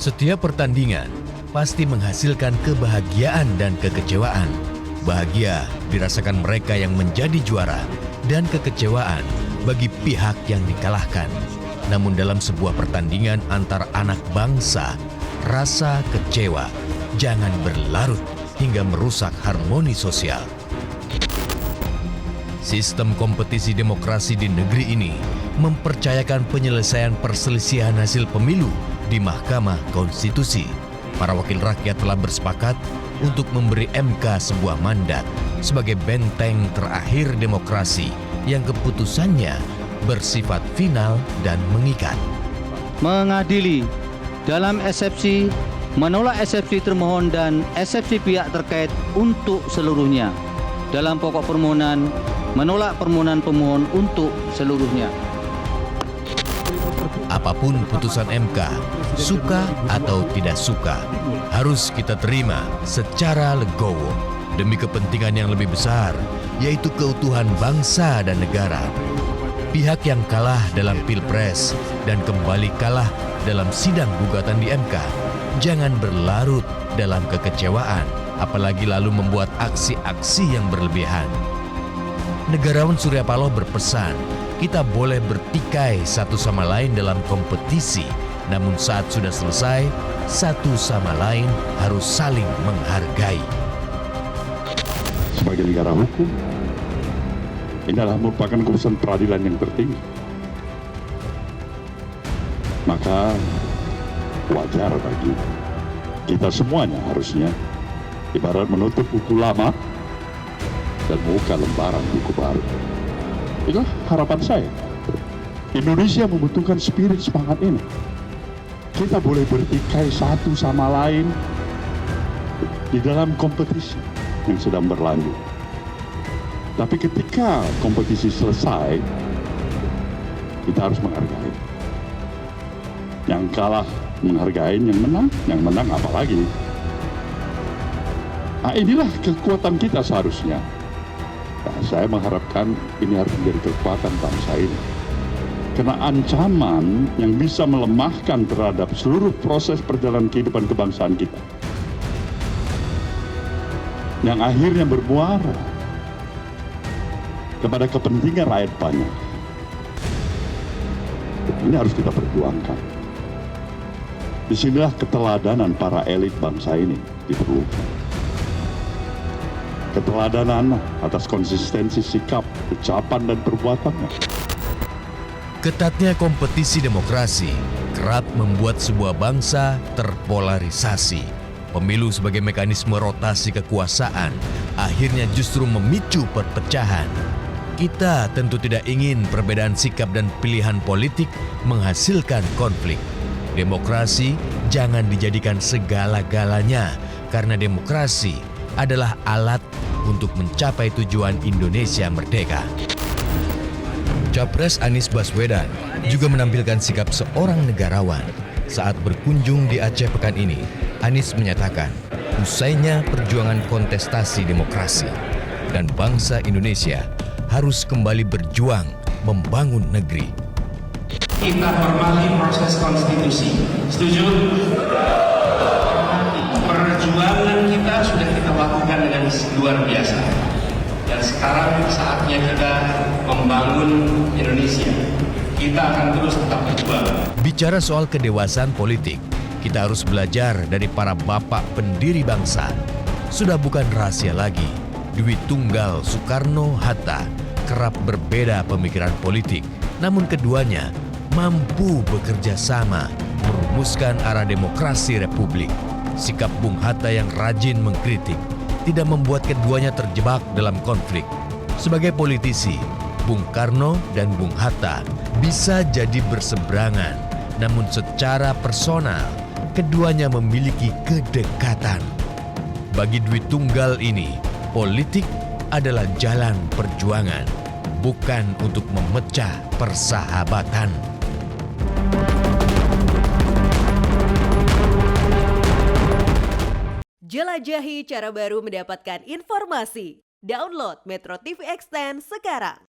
Setiap pertandingan pasti menghasilkan kebahagiaan dan kekecewaan. Bahagia dirasakan mereka yang menjadi juara dan kekecewaan bagi pihak yang dikalahkan. Namun dalam sebuah pertandingan antar anak bangsa, rasa kecewa jangan berlarut hingga merusak harmoni sosial. Sistem kompetisi demokrasi di negeri ini mempercayakan penyelesaian perselisihan hasil pemilu di Mahkamah Konstitusi. Para wakil rakyat telah bersepakat untuk memberi MK sebuah mandat sebagai benteng terakhir demokrasi yang keputusannya bersifat final dan mengikat. Mengadili dalam eksepsi, menolak eksepsi termohon dan eksepsi pihak terkait untuk seluruhnya. Dalam pokok permohonan, menolak permohonan pemohon untuk seluruhnya. Apapun putusan MK, suka atau tidak suka, harus kita terima secara legowo demi kepentingan yang lebih besar, yaitu keutuhan bangsa dan negara. Pihak yang kalah dalam Pilpres dan kembali kalah dalam sidang gugatan di MK, jangan berlarut dalam kekecewaan, apalagi lalu membuat aksi-aksi yang berlebihan. Negarawan Surya Paloh berpesan, kita boleh bertikai satu sama lain dalam kompetisi, namun saat sudah selesai, satu sama lain harus saling menghargai. Sebagai negara hukum, ini adalah merupakan keputusan peradilan yang tertinggi. Maka wajar bagi kita semuanya harusnya ibarat menutup buku lama dan membuka lembaran buku baru. Itulah harapan saya. Indonesia membutuhkan spirit semangat ini. Kita boleh bertikai satu sama lain di dalam kompetisi yang sedang berlanjut. Tapi ketika kompetisi selesai, kita harus menghargai. Yang kalah menghargai yang menang apalagi. Nah, inilah kekuatan kita seharusnya. Nah, saya mengharapkan ini harus menjadi kekuatan bangsa ini. Karena ancaman yang bisa melemahkan terhadap seluruh proses perjalanan kehidupan kebangsaan kita. Yang akhirnya bermuara kepada kepentingan rakyat banyak. Ini harus kita perjuangkan. Disinilah keteladanan para elit bangsa ini diperlukan. Keteladanan atas konsistensi sikap, ucapan, dan perbuatannya. Ketatnya kompetisi demokrasi kerap membuat sebuah bangsa terpolarisasi. Pemilu sebagai mekanisme rotasi kekuasaan akhirnya justru memicu perpecahan. Kita tentu tidak ingin perbedaan sikap dan pilihan politik menghasilkan konflik. Demokrasi jangan dijadikan segala-galanya, karena demokrasi adalah alat untuk mencapai tujuan Indonesia merdeka. Capres Anies Baswedan juga menampilkan sikap seorang negarawan. Saat berkunjung di Aceh pekan ini, Anies menyatakan usainya perjuangan kontestasi demokrasi dan bangsa Indonesia harus kembali berjuang membangun negeri. Kita hormati proses konstitusi. Setuju? Perjuangan kita sudah kita lakukan dengan luar biasa. Dan sekarang saatnya kita membangun Indonesia. Kita akan terus tetap berjuang. Bicara soal kedewasaan politik, kita harus belajar dari para bapak pendiri bangsa. Sudah bukan rahasia lagi, Dwi Tunggal Soekarno-Hatta kerap berbeda pemikiran politik, namun keduanya mampu bekerja sama merumuskan arah demokrasi republik. Sikap Bung Hatta yang rajin mengkritik tidak membuat keduanya terjebak dalam konflik. Sebagai politisi, Bung Karno dan Bung Hatta bisa jadi berseberangan, namun secara personal keduanya memiliki kedekatan. Bagi Dwi Tunggal ini, politik adalah jalan perjuangan, bukan untuk memecah persahabatan. Jelajahi cara baru mendapatkan informasi. Download Metro TV Extend sekarang.